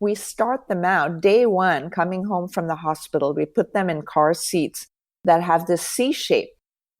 we start them out day one, coming home from the hospital. We put them in car seats that have this C shape.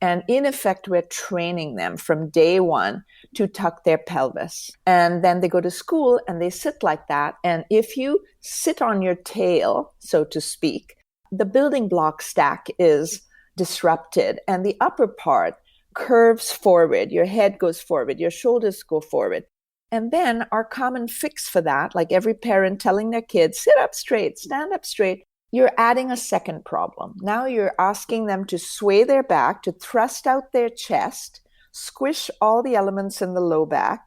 And in effect, we're training them from day one to tuck their pelvis. And then they go to school and they sit like that. And if you sit on your tail, so to speak, the building block stack is disrupted and the upper part curves forward. Your head goes forward, your shoulders go forward. And then our common fix for that, like every parent telling their kids, sit up straight, stand up straight, you're adding a second problem. Now you're asking them to sway their back, to thrust out their chest, squish all the elements in the low back.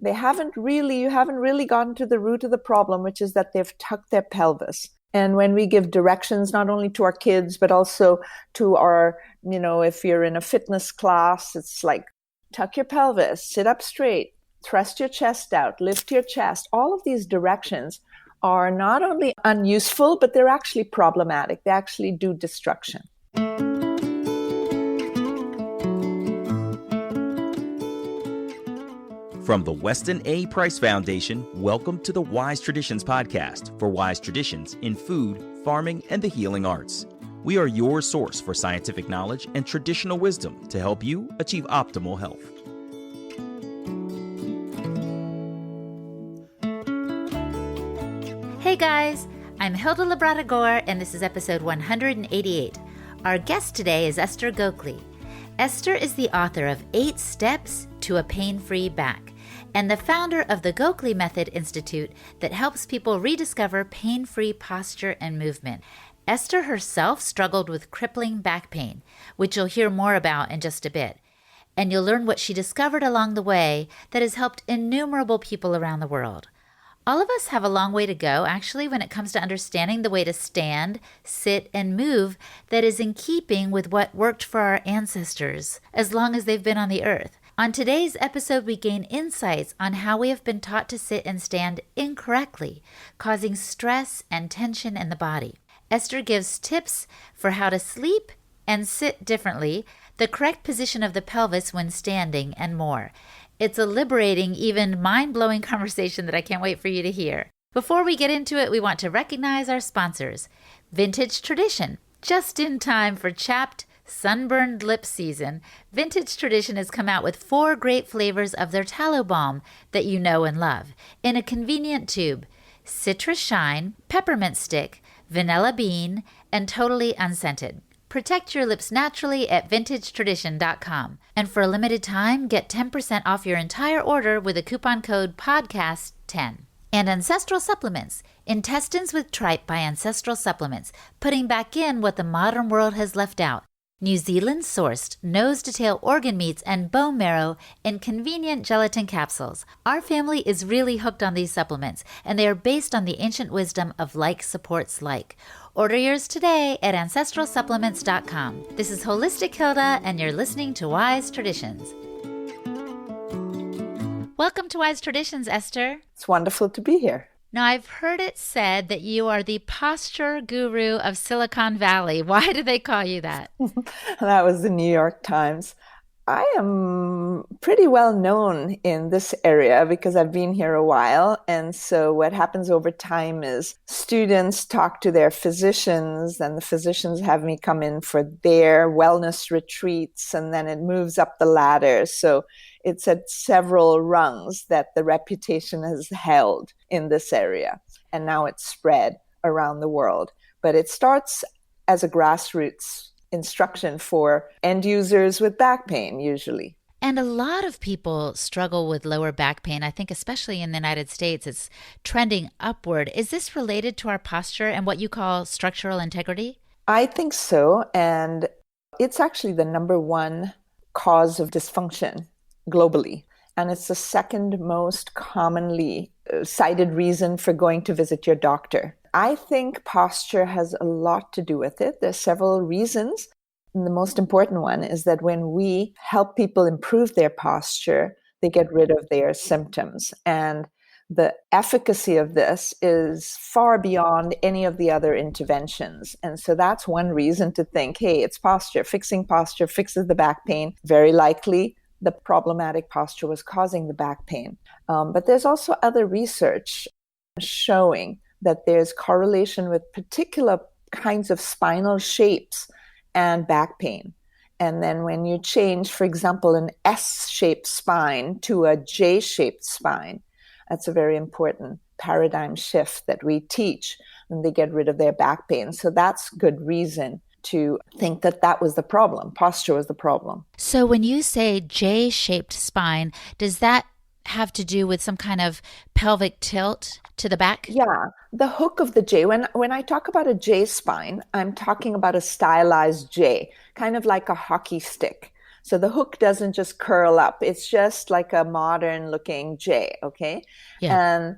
You haven't really gotten to the root of the problem, which is that they've tucked their pelvis. And when we give directions, not only to our kids, but also to our, if you're in a fitness class, it's like, tuck your pelvis, sit up straight, thrust your chest out, lift your chest. All of these directions are not only unuseful, but they're actually problematic. They actually do destruction. From the Weston A. Price Foundation, welcome to the Wise Traditions podcast for wise traditions in food, farming, and the healing arts. We are your source for scientific knowledge and traditional wisdom to help you achieve optimal health. Hey guys, I'm Hilda Labrada Gore, and this is episode 188. Our guest today is Esther Gokhale. Esther is the author of 8 Steps to a Pain-Free Back and the founder of the Gokhale Method Institute that helps people rediscover pain-free posture and movement. Esther herself struggled with crippling back pain, which you'll hear more about in just a bit. And you'll learn what she discovered along the way that has helped innumerable people around the world. All of us have a long way to go, actually, when it comes to understanding the way to stand, sit, and move that is in keeping with what worked for our ancestors as long as they've been on the earth. On today's episode, we gain insights on how we have been taught to sit and stand incorrectly, causing stress and tension in the body. Esther gives tips for how to sleep and sit differently, the correct position of the pelvis when standing, and more. It's a liberating, even mind-blowing conversation that I can't wait for you to hear. Before we get into it, we want to recognize our sponsors. Vintage Tradition. Just in time for chapped, sunburned lip season, Vintage Tradition has come out with 4 great flavors of their tallow balm that you know and love in a convenient tube: citrus shine, peppermint stick, vanilla bean, and totally unscented. Protect your lips naturally at vintagetradition.com. And for a limited time, get 10% off your entire order with a coupon code PODCAST10. And Ancestral Supplements. Intestines with Tripe by Ancestral Supplements, putting back in what the modern world has left out. New Zealand-sourced nose-to-tail organ meats and bone marrow in convenient gelatin capsules. Our family is really hooked on these supplements, and they are based on the ancient wisdom of like supports like. Order yours today at ancestralsupplements.com. This is Holistic Hilda, and you're listening to Wise Traditions. Welcome to Wise Traditions, Esther. It's wonderful to be here. Now, I've heard it said that you are the posture guru of Silicon Valley. Why do they call you that? That was the New York Times. I am pretty well known in this area because I've been here a while. And so what happens over time is students talk to their physicians, and the physicians have me come in for their wellness retreats, and then it moves up the ladder. So it's at several rungs that the reputation has held in this area. And now it's spread around the world. But it starts as a grassroots instruction for end users with back pain, usually. And a lot of people struggle with lower back pain. I think especially in the United States, it's trending upward. Is this related to our posture and what you call structural integrity? I think so. And it's actually the number one cause of dysfunction globally. And it's the second most commonly cited reason for going to visit your doctor. I think posture has a lot to do with it. There's several reasons. And the most important one is that when we help people improve their posture, they get rid of their symptoms. And the efficacy of this is far beyond any of the other interventions. And so that's one reason to think, hey, it's posture. Fixing posture fixes the back pain. Very likely the problematic posture was causing the back pain. But there's also other research showing that there's correlation with particular kinds of spinal shapes and back pain. And then when you change, for example, an S-shaped spine to a J-shaped spine, that's a very important paradigm shift that we teach, and they get rid of their back pain. So that's good reason to think that that was the problem. Posture was the problem. So when you say J-shaped spine, does that have to do with some kind of pelvic tilt to the back? Yeah, the hook of the J. When I talk about a J spine, I'm talking about a stylized J, kind of like a hockey stick. So the hook doesn't just curl up. It's just like a modern looking J, okay? Yeah. And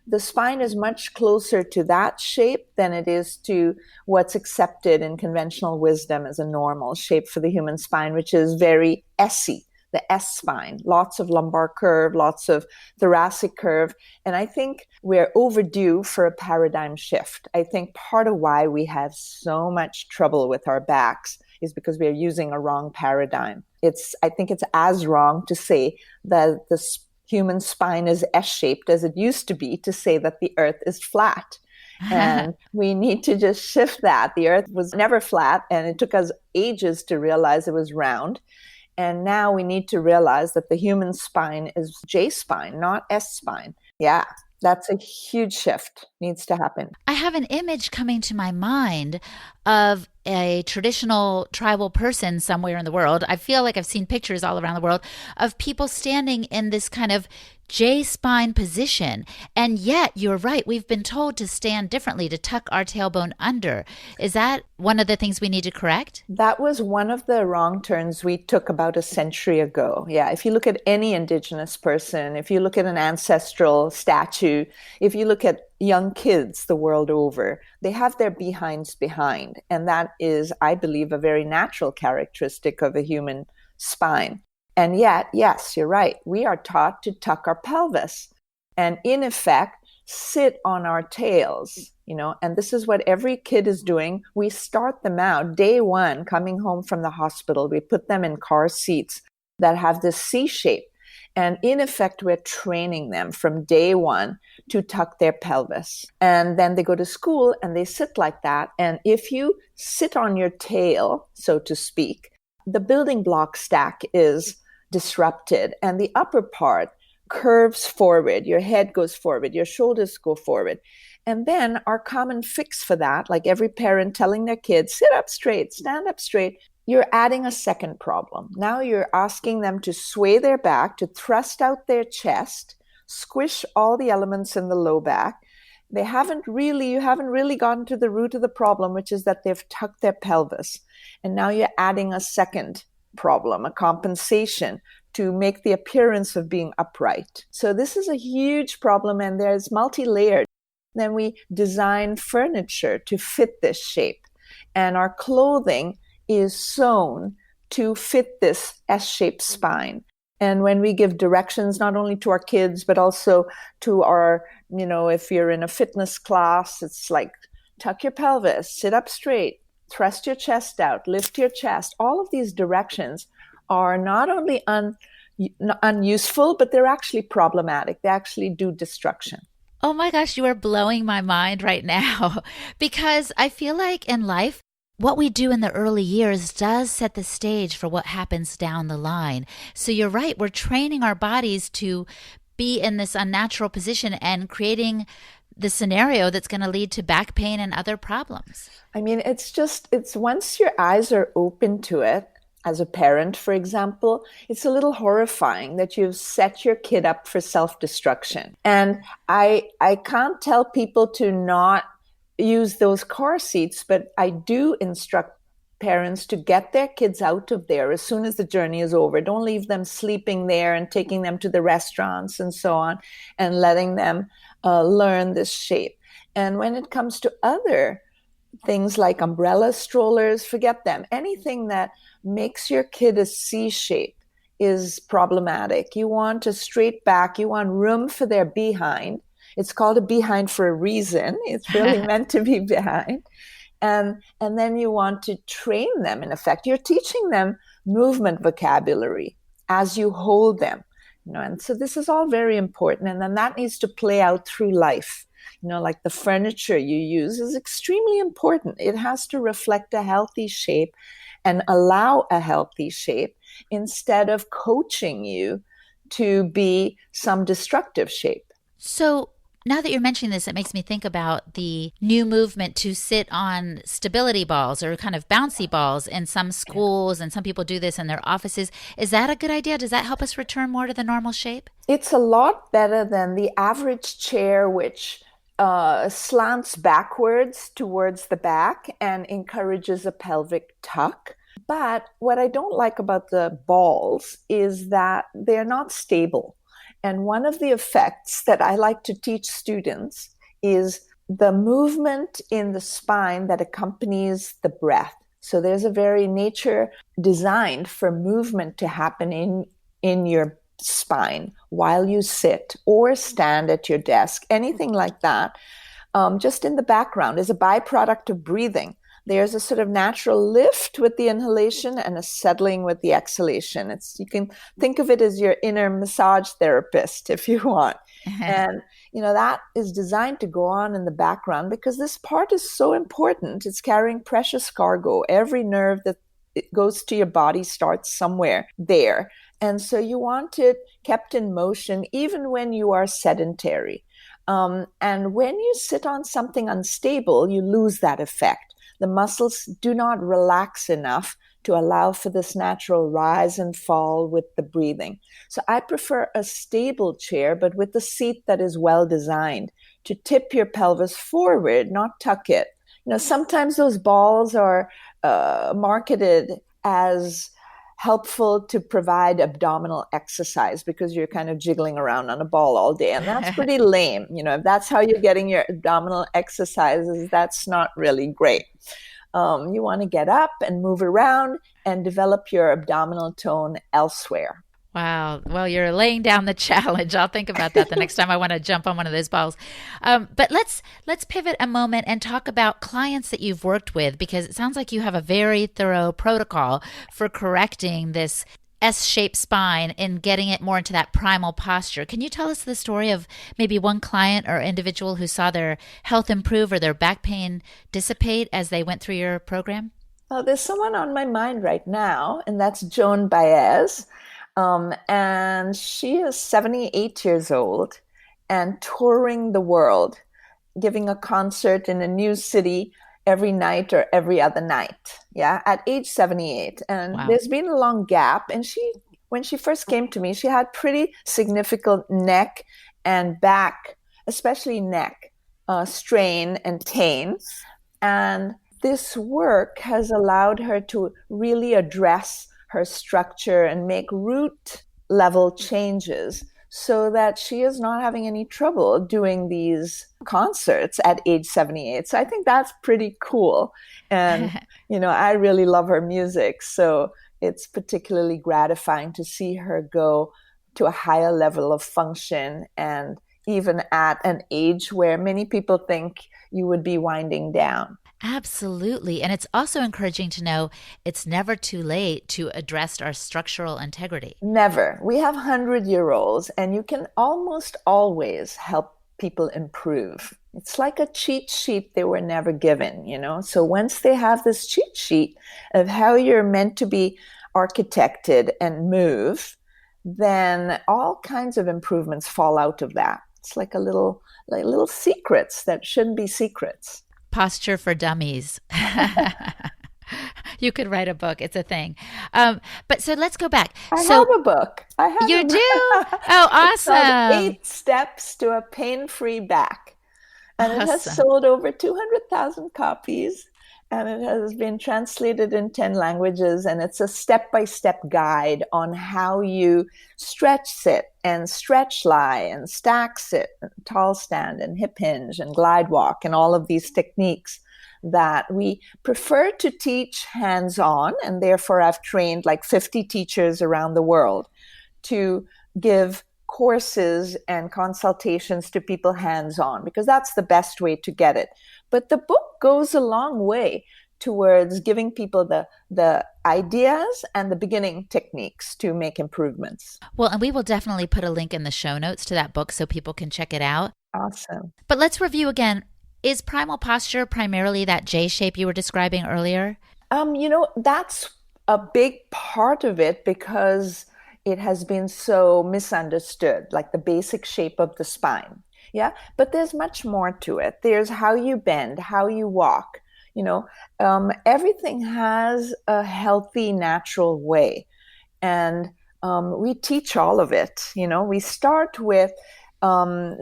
the spine is much closer to that shape than it is to what's accepted in conventional wisdom as a normal shape for the human spine, which is very S-y, the S spine, lots of lumbar curve, lots of thoracic curve. And I think we're overdue for a paradigm shift. I think part of why we have so much trouble with our backs is because we are using a wrong paradigm. I think it's as wrong to say that the human spine is S-shaped as it used to be to say that the earth is flat. And we need to just shift that. The earth was never flat, and it took us ages to realize it was round. And now we need to realize that the human spine is J-spine, not S-spine. Yeah, that's a huge shift. Needs to happen. I have an image coming to my mind of a traditional tribal person somewhere in the world. I feel like I've seen pictures all around the world of people standing in this kind of J-spine position. And yet, you're right, we've been told to stand differently, to tuck our tailbone under. Is that one of the things we need to correct? That was one of the wrong turns we took about a century ago. Yeah, if you look at any indigenous person, if you look at an ancestral statue, if you look at young kids the world over, they have their behinds behind. And that is, I believe, a very natural characteristic of a human spine. And yet, yes, you're right. We are taught to tuck our pelvis and, in effect, sit on our tails, and this is what every kid is doing. We start them out day one, coming home from the hospital. We put them in car seats that have this C shape. And in effect, we're training them from day one to tuck their pelvis. And then they go to school and they sit like that. And if you sit on your tail, so to speak, the building block stack is disrupted and the upper part curves forward. Your head goes forward, your shoulders go forward. And then our common fix for that, like every parent telling their kids, sit up straight, stand up straight, you're adding a second problem. Now you're asking them to sway their back, to thrust out their chest, squish all the elements in the low back. You haven't really gotten to the root of the problem, which is that they've tucked their pelvis. And now you're adding a second problem, a compensation to make the appearance of being upright. So this is a huge problem, and there's multi-layered. Then we design furniture to fit this shape, and our clothing is sewn to fit this S-shaped spine. And when we give directions, not only to our kids, but also to our, if you're in a fitness class, it's like tuck your pelvis, sit up straight, thrust your chest out, lift your chest. All of these directions are not only unuseful, but they're actually problematic. They actually do destruction. Oh my gosh, you are blowing my mind right now because I feel like in life, what we do in the early years does set the stage for what happens down the line. So you're right, we're training our bodies to be in this unnatural position and creating the scenario that's going to lead to back pain and other problems. I mean, it's once your eyes are open to it, as a parent, for example, it's a little horrifying that you've set your kid up for self-destruction. And I can't tell people to not use those car seats, but I do instruct parents to get their kids out of there as soon as the journey is over. Don't leave them sleeping there and taking them to the restaurants and so on and letting them learn this shape. And when it comes to other things like umbrella strollers, forget them. Anything that makes your kid a C shape is problematic. You want a straight back. You want room for their behind. It's called a behind for a reason. It's really meant to be behind. And then you want to train them, in effect. You're teaching them movement vocabulary as you hold them. And so this is all very important. And then that needs to play out through life. Like the furniture you use is extremely important. It has to reflect a healthy shape and allow a healthy shape instead of coaching you to be some destructive shape. So now that you're mentioning this, it makes me think about the new movement to sit on stability balls or kind of bouncy balls in some schools, and some people do this in their offices. Is that a good idea? Does that help us return more to the normal shape? It's a lot better than the average chair, which slants backwards towards the back and encourages a pelvic tuck. But what I don't like about the balls is that they're not stable. And one of the effects that I like to teach students is the movement in the spine that accompanies the breath. So there's a very nature designed for movement to happen in your spine while you sit or stand at your desk, anything like that. Just in the background is a byproduct of breathing. There's a sort of natural lift with the inhalation and a settling with the exhalation. You can think of it as your inner massage therapist if you want. And, that is designed to go on in the background because this part is so important. It's carrying precious cargo. Every nerve that it goes to your body starts somewhere there. And so you want it kept in motion even when you are sedentary. And when you sit on something unstable, you lose that effect. The muscles do not relax enough to allow for this natural rise and fall with the breathing. So I prefer a stable chair, but with a seat that is well designed to tip your pelvis forward, not tuck it. Sometimes those balls are marketed as helpful to provide abdominal exercise because you're kind of jiggling around on a ball all day. And that's pretty lame. If that's how you're getting your abdominal exercises, that's not really great. You want to get up and move around and develop your abdominal tone elsewhere. Wow. Well, you're laying down the challenge. I'll think about that the next time I want to jump on one of those balls. But let's pivot a moment and talk about clients that you've worked with, because it sounds like you have a very thorough protocol for correcting this S-shaped spine and getting it more into that primal posture. Can you tell us the story of maybe one client or individual who saw their health improve or their back pain dissipate as they went through your program? Well, there's someone on my mind right now, and that's Joan Baez. And she is 78 years old and touring the world, giving a concert in a new city every night or every other night. Yeah, at age 78. And wow. There's been a long gap. And when she first came to me, she had pretty significant neck and back, especially neck, strain and pain. And this work has allowed her to really address her structure and make root level changes so that she is not having any trouble doing these concerts at age 78. So I think that's pretty cool. And, I really love her music. So it's particularly gratifying to see her go to a higher level of function, and even at an age where many people think you would be winding down. Absolutely. And it's also encouraging to know it's never too late to address our structural integrity. Never. We have 100-year-olds, and you can almost always help people improve. It's like a cheat sheet they were never given, So once they have this cheat sheet of how you're meant to be architected and move, then all kinds of improvements fall out of that. It's like little secrets that shouldn't be secrets. Posture for dummies. You could write a book. It's a thing. But so let's go back. I have a book. You do? Oh, awesome. 8 Steps to a Pain-Free Back. And It has sold over 200,000 copies. And it has been translated in 10 languages. And it's a step-by-step guide on how you stretch sit and stretch lie and stack sit, and tall stand and hip hinge and glide walk, and all of these techniques that we prefer to teach hands-on. And therefore, I've trained like 50 teachers around the world to give courses and consultations to people hands-on, because that's the best way to get it. But the book goes a long way towards giving people the ideas and the beginning techniques to make improvements. Well, and we will definitely put a link in the show notes to that book so people can check it out. Awesome. But let's review again. Is primal posture primarily that J shape you were describing earlier? That's a big part of it because it has been so misunderstood, like the basic shape of the spine. Yeah, but there's much more to it. There's how you bend, how you walk. Everything has a healthy, natural way. And we teach all of it. We start with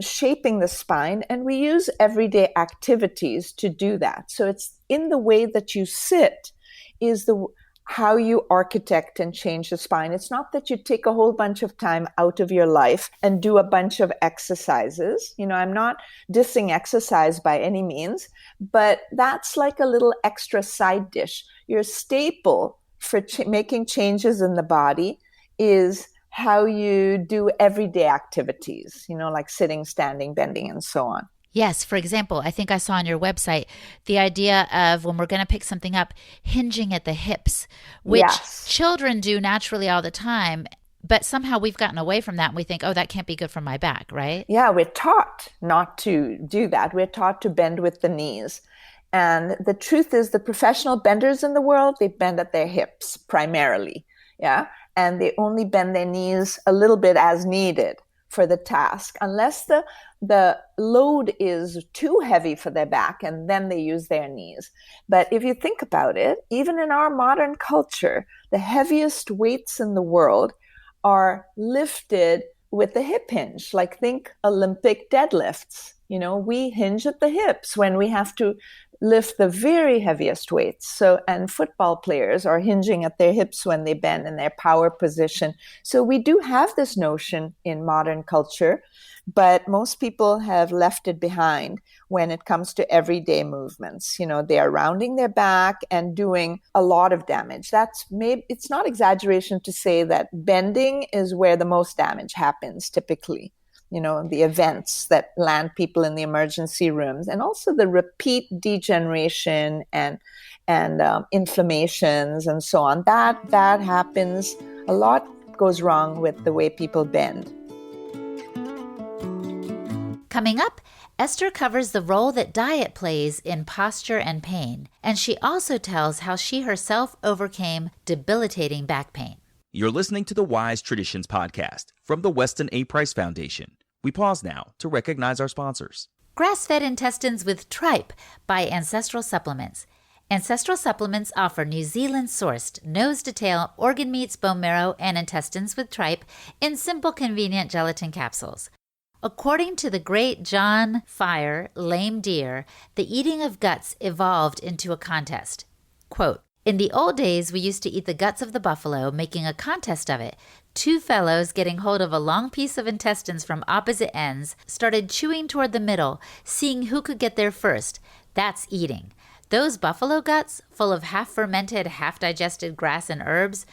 shaping the spine, and we use everyday activities to do that. So it's in the way that you sit is how you architect and change the spine. It's not that you take a whole bunch of time out of your life and do a bunch of exercises. I'm not dissing exercise by any means, but that's like a little extra side dish. Your staple for making changes in the body is how you do everyday activities, like sitting, standing, bending, and so on. Yes. For example, I think I saw on your website the idea of when we're going to pick something up, hinging at the hips, which children do naturally all the time. But somehow we've gotten away from that and we think, oh, that can't be good for my back, right? Yeah, we're taught not to do that. We're taught to bend with the knees. And the truth is the professional benders in the world, they bend at their hips primarily. Yeah. And they only bend their knees a little bit as needed for the task, unless the load is too heavy for their back, and then they use their knees. But if you think about it, even in our modern culture, the heaviest weights in the world are lifted with the hip hinge. Like think Olympic deadlifts. We hinge at the hips when we have to lift the very heaviest weights. And football players are hinging at their hips when they bend in their power position. So we do have this notion in modern culture, but most people have left it behind when it comes to everyday movements. They are rounding their back and doing a lot of damage. It's not exaggeration to say that bending is where the most damage happens typically. The events that land people in the emergency rooms, and also the repeat degeneration and inflammations and so on. That happens. A lot goes wrong with the way people bend. Coming up, Esther covers the role that diet plays in posture and pain, and she also tells how she herself overcame debilitating back pain. You're listening to the Wise Traditions podcast from the Weston A. Price Foundation. We pause now to recognize our sponsors. Grass-fed intestines with tripe by Ancestral Supplements. Ancestral Supplements offer New Zealand-sourced nose-to-tail organ meats, bone marrow, and intestines with tripe in simple, convenient gelatin capsules. According to the great John Fire, Lame Deer, the eating of guts evolved into a contest. Quote, "In the old days, we used to eat the guts of the buffalo, making a contest of it. Two fellows, getting hold of a long piece of intestines from opposite ends, started chewing toward the middle, seeing who could get there first. That's eating. Those buffalo guts, full of half-fermented, half-digested grass and herbs,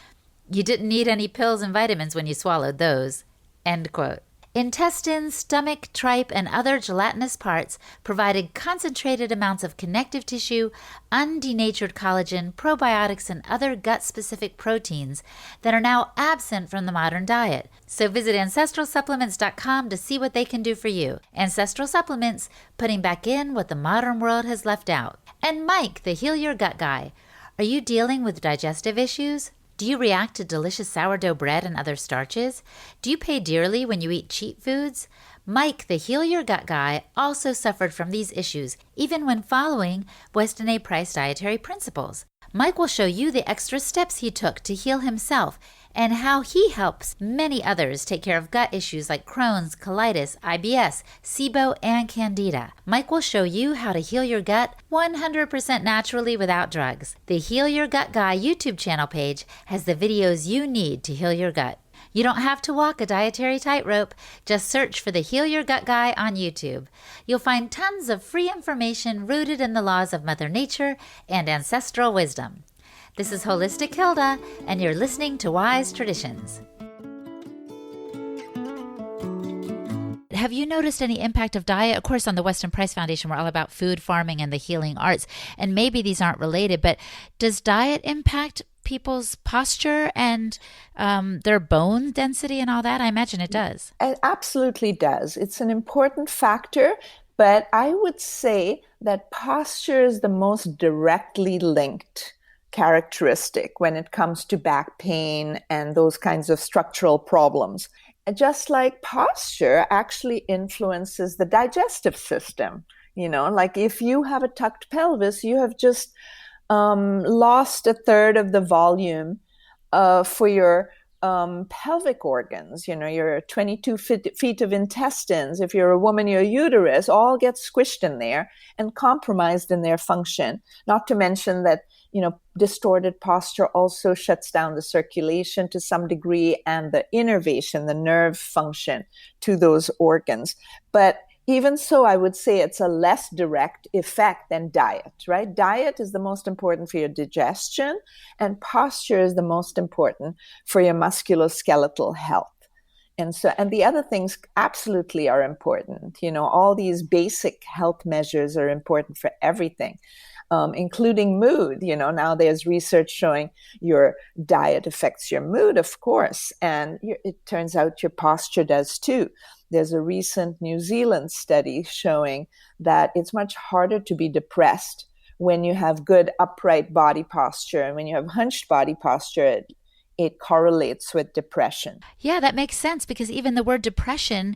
you didn't need any pills and vitamins when you swallowed those." End quote. Intestines, stomach, tripe, and other gelatinous parts provided concentrated amounts of connective tissue, undenatured collagen, probiotics, and other gut-specific proteins that are now absent from the modern diet. So visit ancestralsupplements.com to see what they can do for you. Ancestral Supplements, putting back in what the modern world has left out. And Mike, the Heal Your Gut guy. Are you dealing with digestive issues? Do you react to delicious sourdough bread and other starches? Do you pay dearly when you eat cheap foods? Mike, the Heal Your Gut guy, also suffered from these issues, even when following Weston A. Price dietary principles. Mike will show you the extra steps he took to heal himself and how he helps many others take care of gut issues like Crohn's, colitis, IBS, SIBO, and Candida. Mike will show you how to heal your gut 100% naturally without drugs. The Heal Your Gut Guy YouTube channel page has the videos you need to heal your gut. You don't have to walk a dietary tightrope. Just search for the Heal Your Gut Guy on YouTube. You'll find tons of free information rooted in the laws of Mother Nature and ancestral wisdom. This is Holistic Hilda, and you're listening to Wise Traditions. Have you noticed any impact of diet? Of course, on the Weston Price Foundation, we're all about food, farming, and the healing arts. And maybe these aren't related, but does diet impact people's posture and their bone density and all that? I imagine it does. It absolutely does. It's an important factor, but I would say that posture is the most directly linked characteristic when it comes to back pain and those kinds of structural problems. Just like posture actually influences the digestive system. Like if you have a tucked pelvis, you have just lost a third of the volume for your pelvic organs, your 22 feet of intestines. If you're a woman, your uterus all gets squished in there and compromised in their function. Not to mention that, distorted posture also shuts down the circulation to some degree and the innervation, the nerve function to those organs. But even so, I would say it's a less direct effect than diet, right? Diet is the most important for your digestion, and posture is the most important for your musculoskeletal health. And the other things absolutely are important. All these basic health measures are important for everything, including mood. Now there's research showing your diet affects your mood, of course, and it turns out your posture does too. There's a recent New Zealand study showing that it's much harder to be depressed when you have good upright body posture. And when you have hunched body posture, it correlates with depression. Yeah, that makes sense, because even the word depression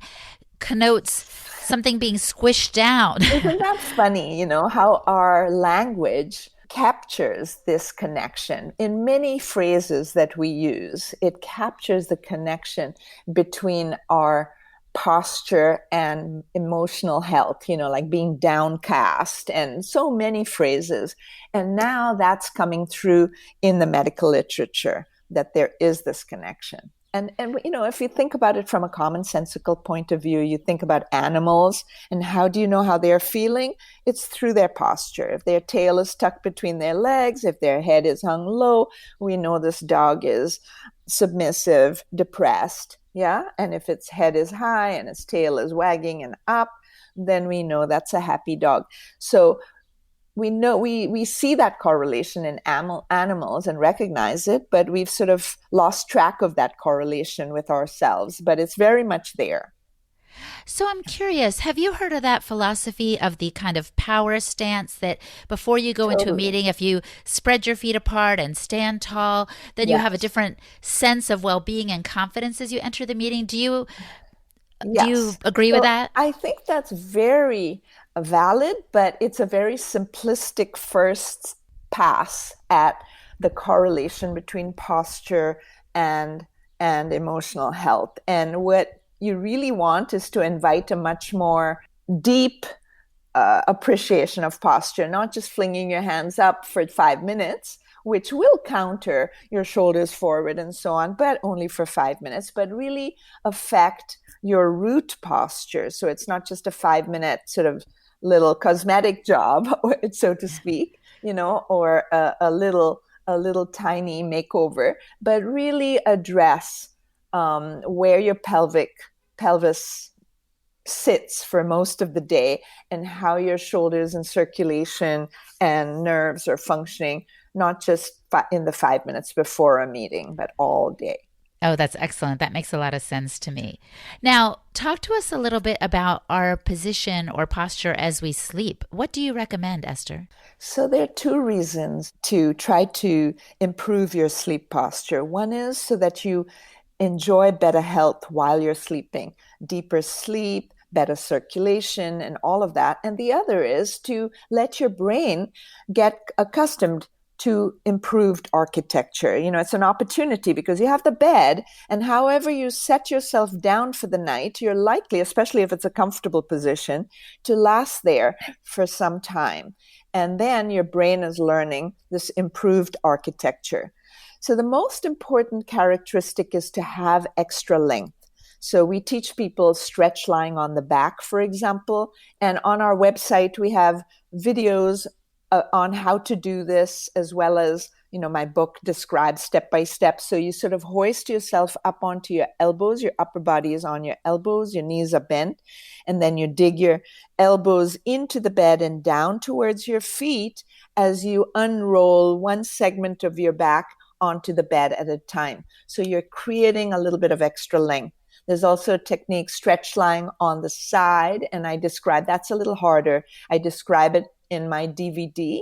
connotes something being squished down. Isn't that funny, how our language captures this connection in many phrases that we use. It captures the connection between our posture and emotional health, like being downcast, and so many phrases. And now that's coming through in the medical literature, that there is this connection. And if you think about it from a commonsensical point of view, you think about animals, and how do you know how they're feeling? It's through their posture. If their tail is tucked between their legs, if their head is hung low, we know this dog is submissive, depressed. Yeah. And if its head is high and its tail is wagging and up, then we know that's a happy dog. So we know we see that correlation in animals and recognize it, but we've sort of lost track of that correlation with ourselves, but it's very much there. So I'm curious, have you heard of that philosophy of the kind of power stance, that before you go into a meeting, if you spread your feet apart and stand tall, then you have a different sense of well-being and confidence as you enter the meeting? Do you agree with that? I think that's very valid, but it's a very simplistic first pass at the correlation between posture and emotional health. And what you really want is to invite a much more deep appreciation of posture, not just flinging your hands up for 5 minutes, which will counter your shoulders forward and so on, but only for 5 minutes, but really affect your root posture. So it's not just a 5-minute sort of little cosmetic job, so to speak, or a little tiny makeover, but really address where your pelvis sits for most of the day, and how your shoulders and circulation and nerves are functioning, not just in the 5 minutes before a meeting, but all day. Oh, that's excellent. That makes a lot of sense to me. Now, talk to us a little bit about our position or posture as we sleep. What do you recommend, Esther? So there are 2 reasons to try to improve your sleep posture. One is so that you enjoy better health while you're sleeping, deeper sleep, better circulation, and all of that. And the other is to let your brain get accustomed to improved architecture. It's an opportunity, because you have the bed, and however you set yourself down for the night, you're likely, especially if it's a comfortable position, to last there for some time. And then your brain is learning this improved architecture. So the most important characteristic is to have extra length. So we teach people stretch lying on the back, for example, and on our website we have videos on how to do this, as well as, my book describes step by step. So you sort of hoist yourself up onto your elbows, your upper body is on your elbows, your knees are bent, and then you dig your elbows into the bed and down towards your feet as you unroll one segment of your back onto the bed at a time. So you're creating a little bit of extra length. There's also a technique, stretch lying on the side, and I describe, that's a little harder. I describe it in my DVD.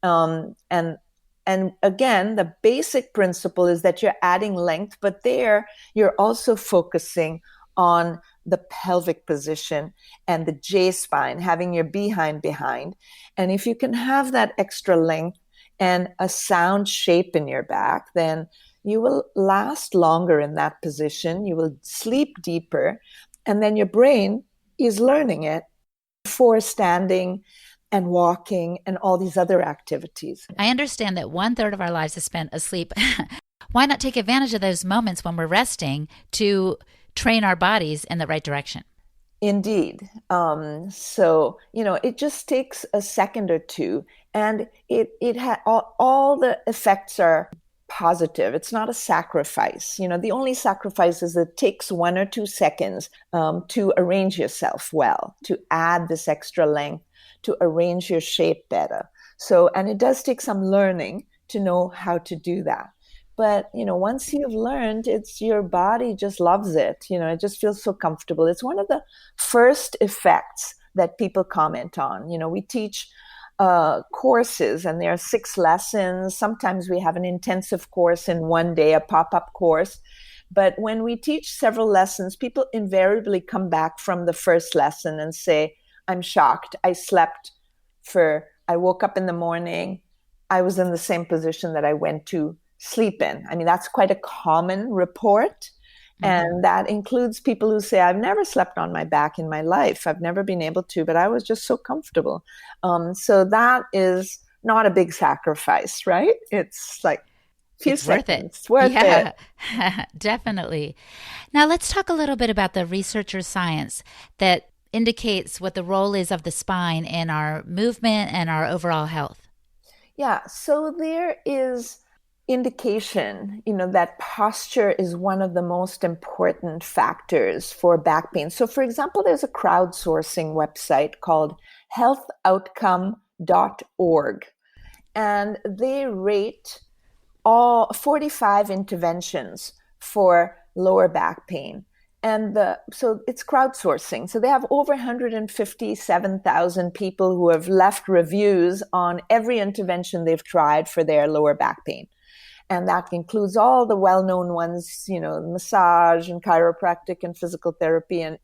And again, the basic principle is that you're adding length, but there you're also focusing on the pelvic position and the J-spine, having your behind behind. And if you can have that extra length and a sound shape in your back, then you will last longer in that position. You will sleep deeper. And then your brain is learning it for standing and walking and all these other activities. I understand that 1/3 of our lives is spent asleep. Why not take advantage of those moments when we're resting to train our bodies in the right direction? Indeed. So, it just takes a second or two, and all the effects are positive. It's not a sacrifice. The only sacrifice is that it takes 1 or 2 seconds to arrange yourself well, to add this extra length, to arrange your shape better. So, and it does take some learning to know how to do that. But, once you've learned, your body just loves it. It just feels so comfortable. It's one of the first effects that people comment on. We teach courses, and there are 6 lessons. Sometimes we have an intensive course in one day, a pop-up course. But when we teach several lessons, people invariably come back from the first lesson and say, I'm shocked. I woke up in the morning. I was in the same position that I went to sleep in. I mean, that's quite a common report. And that includes people who say, I've never slept on my back in my life. I've never been able to, but I was just so comfortable. So that is not a big sacrifice, right? It's like a few seconds. It's worth it. Definitely. Now let's talk a little bit about the researcher science that indicates what the role is of the spine in our movement and our overall health. Yeah, so there is indication, that posture is one of the most important factors for back pain. So for example, there's a crowdsourcing website called healthoutcome.org, and they rate all 45 interventions for lower back pain. And so it's crowdsourcing. So they have over 157,000 people who have left reviews on every intervention they've tried for their lower back pain. And that includes all the well-known ones, massage and chiropractic and physical therapy and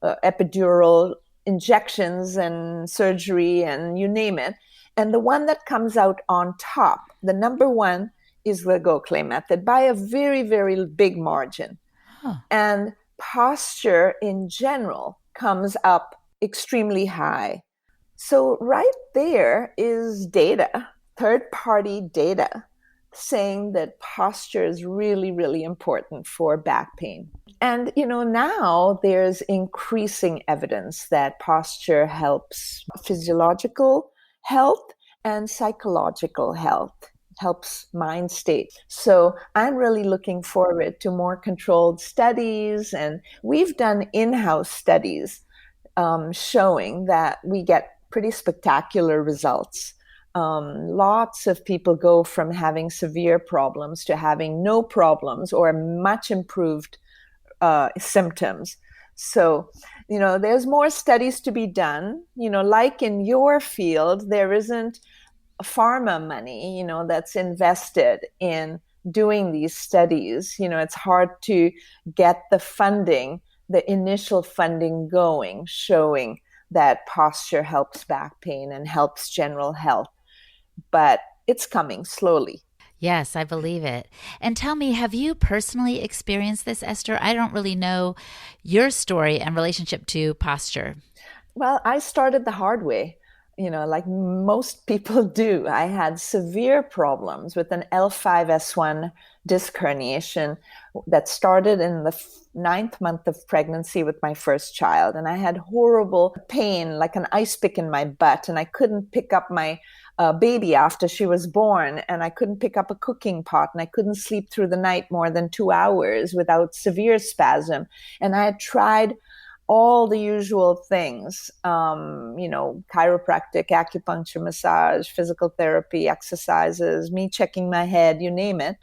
epidural injections and surgery and you name it. And the one that comes out on top, the number one, is the Gokhale Method by a very, very big margin. And posture in general comes up extremely high. So right there is data, third-party data, saying that posture is really, really important for back pain. And, now there's increasing evidence that posture helps physiological health and psychological health, helps mind state. So I'm really looking forward to more controlled studies. And we've done in-house studies showing that we get pretty spectacular results. Lots of people go from having severe problems to having no problems or much improved symptoms. So, there's more studies to be done. Like in your field, there isn't pharma money, that's invested in doing these studies. It's hard to get the funding, the initial funding going, showing that posture helps back pain and helps general health. But it's coming slowly. Yes, I believe it. And tell me, have you personally experienced this, Esther? I don't really know your story and relationship to posture. Well, I started the hard way, like most people do. I had severe problems with an L5-S1 disc herniation that started in the 9th month of pregnancy with my first child. And I had horrible pain, like an ice pick in my butt, and I couldn't pick up my baby after she was born, and I couldn't pick up a cooking pot, and I couldn't sleep through the night more than 2 hours without severe spasm. And I had tried all the usual things, chiropractic, acupuncture, massage, physical therapy, exercises, me checking my head, you name it.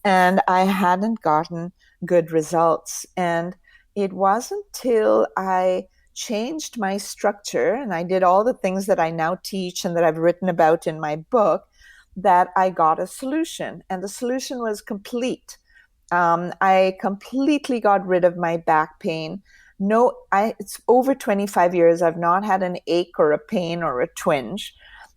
And I hadn't gotten good results. And it wasn't till I changed my structure and I did all the things that I now teach and that I've written about in my book that I got a solution. And the solution was complete. I completely got rid of my back pain. It's over 25 years. I've not had an ache or a pain or a twinge.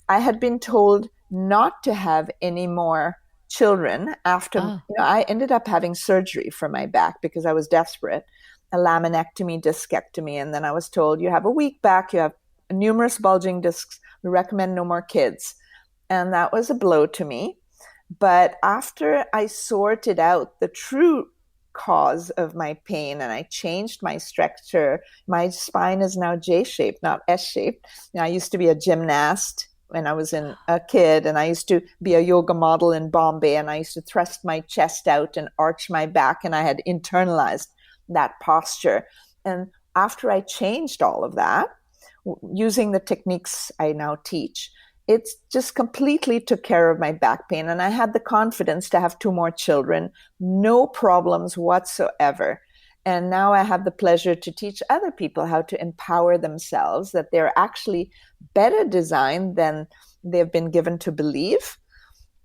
I had been told not to have any more children after, I ended up having surgery for my back because I was desperate, a laminectomy, discectomy. And then I was told, you have a weak back, you have numerous bulging discs, we recommend no more kids. And that was a blow to me. But after I sorted out the true cause of my pain and I changed my structure, my spine is now J-shaped, not S-shaped. I used to be a gymnast when I was a kid, and I used to be a yoga model in Bombay, and I used to thrust my chest out and arch my back, and I had internalized that posture. And after I changed all of that, using the techniques I now teach, it just completely took care of my back pain. And I had the confidence to have 2 more children, no problems whatsoever. And now I have the pleasure to teach other people how to empower themselves, that they're actually better designed than they've been given to believe.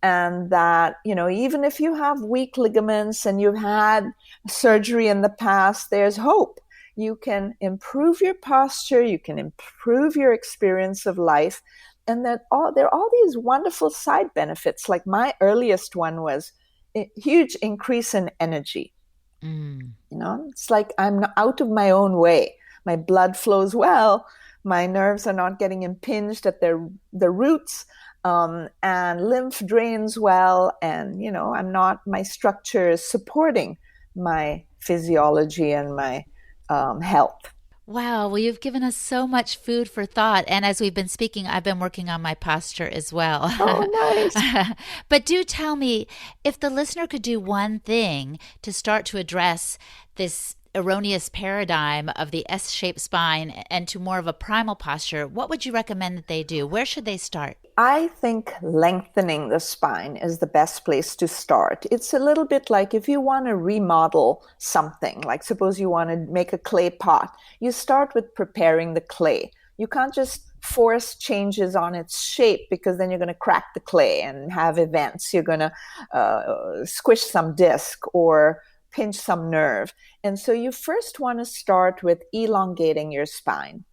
And that, even if you have weak ligaments and you've had surgery in the past, there's hope. You can improve your posture, you can improve your experience of life. And that there are all these wonderful side benefits. Like my earliest one was a huge increase in energy. It's like I'm out of my own way. My blood flows well. My nerves are not getting impinged at the roots, and lymph drains well. And, my structure is supporting my physiology and my health. Wow. Well, you've given us so much food for thought. And as we've been speaking, I've been working on my posture as well. Oh, nice. But do tell me, if the listener could do one thing to start to address this erroneous paradigm of the S-shaped spine and to more of a primal posture, what would you recommend that they do? Where should they start? I think lengthening the spine is the best place to start. It's a little bit like if you want to remodel something, like suppose you want to make a clay pot, you start with preparing the clay. You can't just force changes on its shape, because then you're going to crack the clay and have events. You're going to squish some disc or pinch some nerve. And so you first want to start with elongating your spine.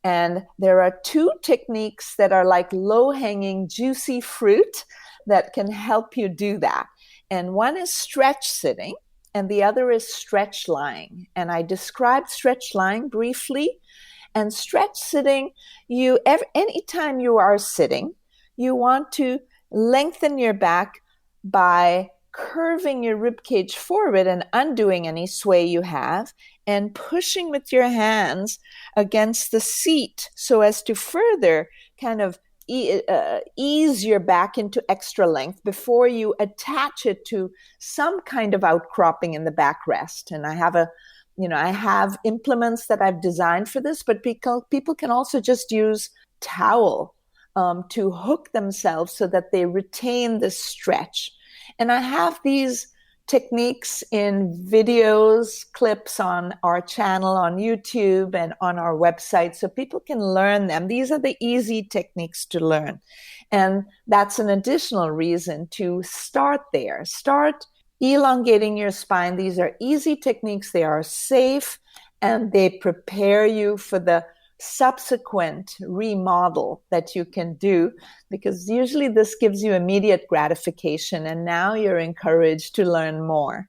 And there are 2 techniques that are like low-hanging, juicy fruit that can help you do that. And one is stretch sitting, and the other is stretch lying. And I described stretch lying briefly. And stretch sitting, anytime you are sitting, you want to lengthen your back by curving your rib cage forward and undoing any sway you have, and pushing with your hands against the seat so as to further kind of ease your back into extra length before you attach it to some kind of outcropping in the backrest. And I have implements that I've designed for this, but people can also just use towel to hook themselves so that they retain the stretch. And I have these techniques in videos, clips on our channel on YouTube and on our website, so people can learn them. These are the easy techniques to learn. And that's an additional reason to start there. Start elongating your spine. These are easy techniques. They are safe, and they prepare you for the subsequent remodel that you can do, because usually this gives you immediate gratification, and now you're encouraged to learn more.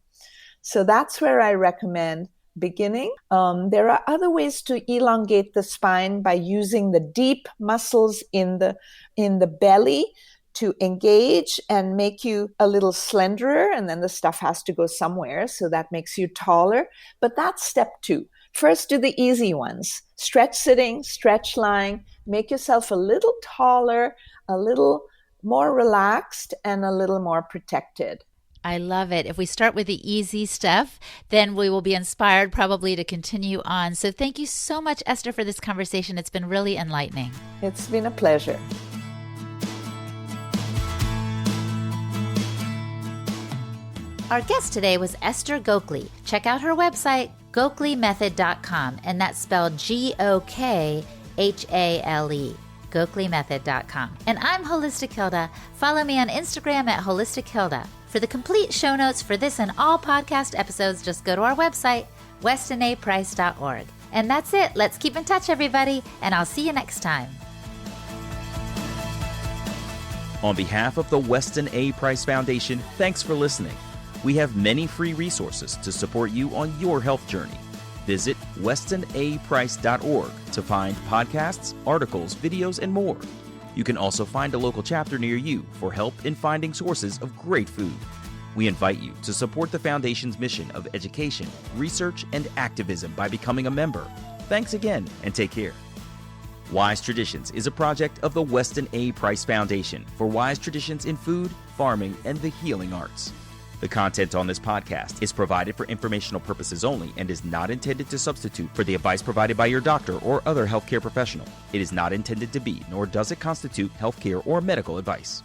So that's where I recommend beginning. There are other ways to elongate the spine by using the deep muscles in the belly to engage and make you a little slenderer, and then the stuff has to go somewhere, so that makes you taller. But that's step 2. First, do the easy ones. Stretch sitting, stretch lying. Make yourself a little taller, a little more relaxed, and a little more protected. I love it. If we start with the easy stuff, then we will be inspired probably to continue on. So thank you so much, Esther, for this conversation. It's been really enlightening. It's been a pleasure. Our guest today was Esther Gokhale. Check out her website, gokhalemethod.com, and that's spelled Gokhale, gokhalemethod.com. And I'm Holistic Hilda. Follow me on Instagram at Holistic Hilda. For the complete show notes for this and all podcast episodes, just go to our website, westinaprice.org. And that's it. Let's keep in touch, everybody, and I'll see you next time. On behalf of the Weston A. Price Foundation, thanks for listening. We have many free resources to support you on your health journey. Visit westonaprice.org to find podcasts, articles, videos, and more. You can also find a local chapter near you for help in finding sources of great food. We invite you to support the Foundation's mission of education, research, and activism by becoming a member. Thanks again, and take care. Wise Traditions is a project of the Weston A. Price Foundation for wise traditions in food, farming, and the healing arts. The content on this podcast is provided for informational purposes only and is not intended to substitute for the advice provided by your doctor or other healthcare professional. It is not intended to be, nor does it constitute healthcare or medical advice.